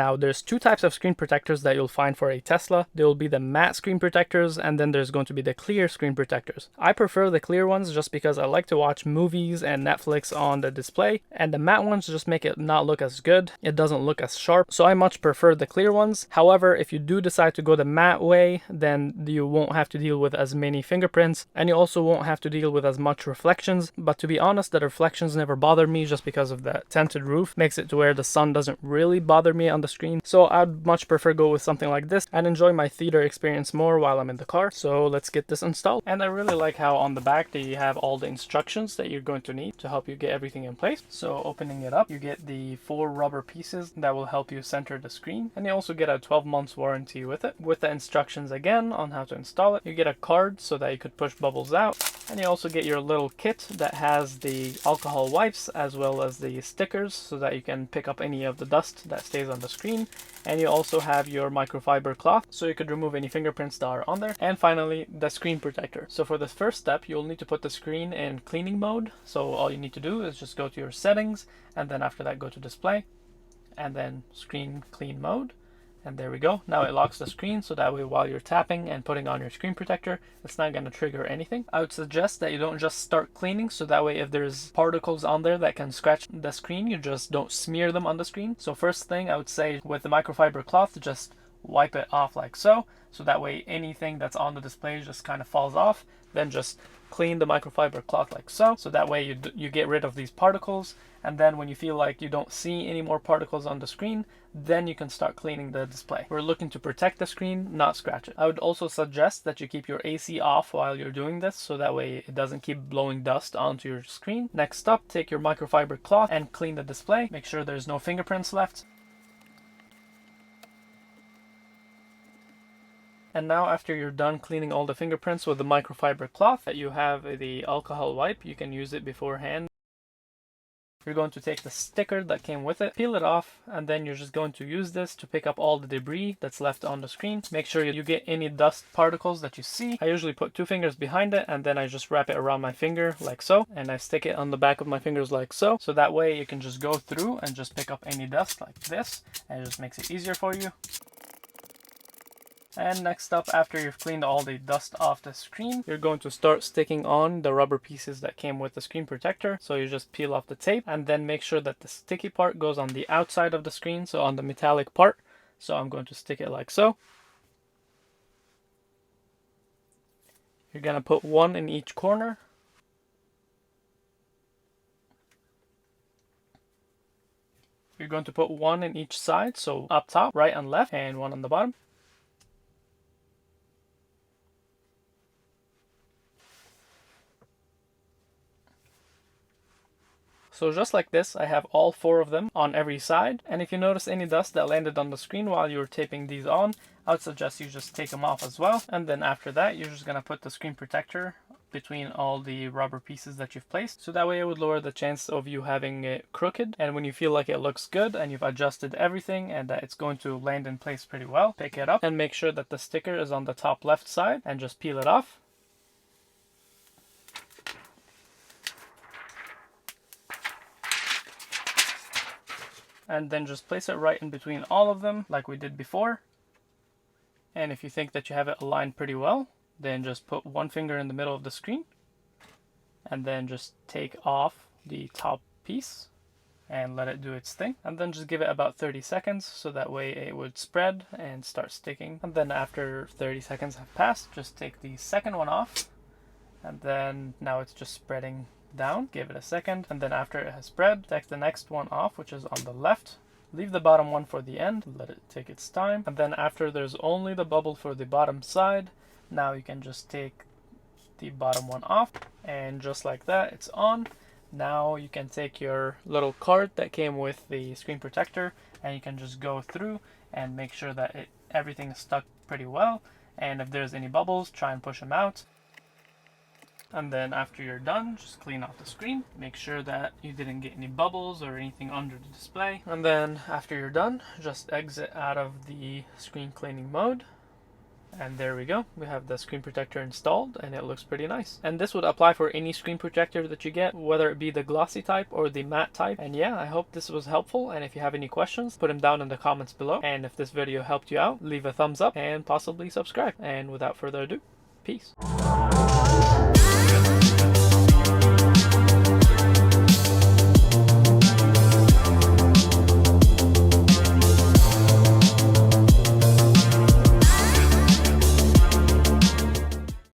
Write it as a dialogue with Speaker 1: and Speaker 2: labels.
Speaker 1: Now, there's two types of screen protectors that you'll find for a Tesla. There will be the matte screen protectors, and then there's going to be the clear screen protectors. I prefer the clear ones just because I like to watch movies and Netflix on the display, and the matte ones just make it not look as good. It doesn't look as sharp, so I much prefer the clear ones. However, if you do decide to go the matte way, then you won't have to deal with as many fingerprints, and you also won't have to deal with as much reflections. But to be honest, the reflections never bother me just because of the tinted roof. Makes it to where the sun doesn't really bother me on the screen. So I'd much prefer go with something like this and enjoy my theater experience more while I'm in the car. So let's get this installed. And I really like how on the back that you have all the instructions that you're going to need to help you get everything in place. So opening it up, you get the 4 rubber pieces that will help you center the screen, and you also get a 12 months warranty with it, with the instructions again on how to install it. You get a card so that you could push bubbles out, and you also get your little kit that has the alcohol wipes as well as the stickers so that you can pick up any of the dust that stays on the screen. And you also have your microfiber cloth so you could remove any fingerprints that are on there. And finally, the screen protector. So for this first step, you'll need to put the screen in cleaning mode. So all you need to do is just go to your settings, and then after that go to display, and then screen clean mode. And there we go. Now it locks the screen, so that way while you're tapping and putting on your screen protector, it's not going to trigger anything. I would suggest that you don't just start cleaning, so that way if there's particles on there that can scratch the screen, you just don't smear them on the screen. So first thing I would say with the microfiber cloth, just wipe it off like so. So that way anything that's on the display just kind of falls off. Then just clean the microfiber cloth like so. So that way you get rid of these particles. And then when you feel like you don't see any more particles on the screen, then you can start cleaning the display. We're looking to protect the screen, not scratch it. I would also suggest that you keep your AC off while you're doing this, so that way it doesn't keep blowing dust onto your screen. Next up, take your microfiber cloth and clean the display. Make sure there's no fingerprints left. And now after you're done cleaning all the fingerprints with the microfiber cloth, you have the alcohol wipe. You can use it beforehand. You're going to take the sticker that came with it, peel it off, and then you're just going to use this to pick up all the debris that's left on the screen. Make sure you get any dust particles that you see. I usually put 2 fingers behind it, and then I just wrap it around my finger like so, and I stick it on the back of my fingers like so. So that way you can just go through and just pick up any dust like this, and it just makes it easier for you. And next up, after you've cleaned all the dust off the screen, you're going to start sticking on the rubber pieces that came with the screen protector. So you just peel off the tape and then make sure that the sticky part goes on the outside of the screen, so on the metallic part. So I'm going to stick it like so. You're going to put 1 in each corner. You're going to put 1 in each side, so up top, right and left, and 1 on the bottom. So just like this, I have all 4 of them on every side. And if you notice any dust that landed on the screen while you were taping these on, I would suggest you just take them off as well. And then after that, you're just going to put the screen protector between all the rubber pieces that you've placed. So that way it would lower the chance of you having it crooked. And when you feel like it looks good and you've adjusted everything and that it's going to land in place pretty well, pick it up and make sure that the sticker is on the top left side and just peel it off. And then just place it right in between all of them like we did before. And if you think that you have it aligned pretty well, then just put 1 finger in the middle of the screen and then just take off the top piece and let it do its thing. And then just give it about 30 seconds so that way it would spread and start sticking. And then after 30 seconds have passed, just take the second one off, and then now it's just spreading down. Give it a second, and then after it has spread, take the next one off, which is on the left. Leave the bottom one for the end, let it take its time. And then after there's only the bubble for the bottom side, now you can just take the bottom one off, and just like that, it's on. Now you can take your little card that came with the screen protector, and you can just go through and make sure that everything is stuck pretty well. And if there's any bubbles, try and push them out. And then after you're done, just clean off the screen. Make sure that you didn't get any bubbles or anything under the display. And then after you're done, just exit out of the screen cleaning mode. And there we go, we have the screen protector installed and it looks pretty nice. And this would apply for any screen protector that you get, whether it be the glossy type or the matte type. And yeah, I hope this was helpful, and if you have any questions, put them down in the comments below. And if this video helped you out, leave a thumbs up and possibly subscribe. And without further ado, peace.